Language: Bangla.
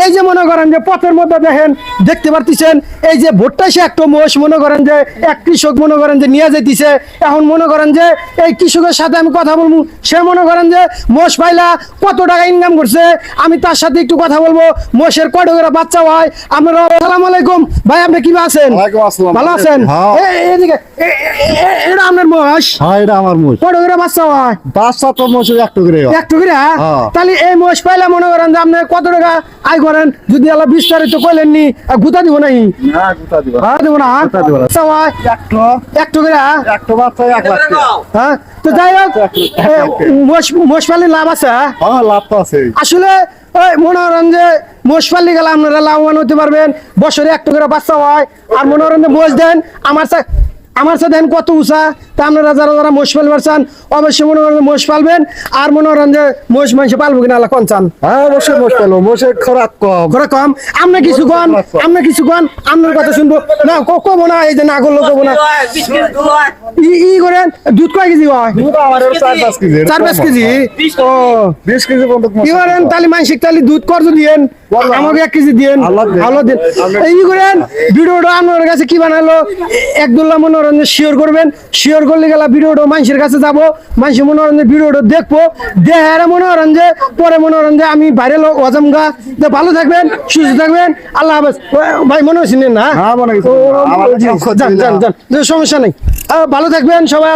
এই যে মনে করেন যে পথের মধ্যে দেখতে পারতেছেন এই যে ভুট্টা সে একটা মোষ মনে করেন যে এক কৃষক মনে করেন যে নিয়ে যেতেছে। এখন মনে করেন যে এই কৃষকের সাথে আমি কথা বলবো, সে মনে করেন যে মোষ পাইলা কত টাকা ইনকাম করছে, আমি তার সাথে একটু কথা বলবো। মোষের কত করে বাচ্চা হয়? আপনারা আসসালামু আলাইকুম ভাই, আপনি কি আছেন? ভালো আছেন? এদিকে এটা আপনার মোষ? হ্যাঁ, এটা আমার মোষ। কত করে বাচ্চা হয়? বাচ্চা তো মোষের একটু করে হয়। একটু করে? তাহলে এই মোষ পাইলে মনে করেন যে আপনি কত টাকা আয় করেন? যদি আল্লাহ বিস্তারিত কইলেননি, গুতা দিব নাই? না, গুতা দিব। হ্যাঁ দিব না? গুতা দিব না। বাচ্চা হয় একটু করে? একটা বাচ্চা 1 লাখ টাকা। হ্যাঁ, তো যাই হোক মোষ পাললে লাভ আছে? হ্যাঁ, লাভ তো আছে। আসলে মনে করেন যে মোষ পাললে গেলে আপনারা লাভবান হতে পারবেন। বছরে একটু করে বাচ্চা হয়। আর মনে করেন যে মোষ দেন আমার সাথে দেন কত উঁচা। তা আপনারা যারা যারা মোষ পালবার চান অবশ্যই মনে করেন মোষ পালবেন। আর মনে করেন যে মোষ মানুষে পালবো কিনা আল্লাহ কোন চান? হ্যাঁ, অবশ্যই মোষ পালো। মোষের খোরাক কম। ঘরে কম। আপনি কিছু কন, আপনার কথা শুনবো না। কবো না, এই যে না করলো কবো না। ই করেন দুধ কয় কেজি হয়? দুধ আমার 4-5 কেজি। 4-5 কেজি? ও 20 কেজি পর্যন্ত মোষ। কি করেন তাহলে মানসিক তাহলে দুধ কর্জ দিয়েন, আমাকে 1 কেজি দিয়েন। ভালো দিন। এই করেন ভিডিওটা আপনার কাছে কি বানালো একদুল্লাহ মনে করেন শিওর করবেন। শিওর করলে গেলা ভিডিওটা মানুষের কাছে যাবো, মানুষ মনে করেন ভিডিওটা দেখবো, দেখে মনে করেন যে পরে মনে করেন যে আমি ভাইরাল অজামগা। ভালো থাকবেন, সুস্থ থাকবেন, আল্লাহ হাফেজ। ভাই মনে হচ্ছেন না? হ্যাঁ, মনে হচ্ছে। যান, সমস্যা নেই, ভালো থাকবেন সবাই।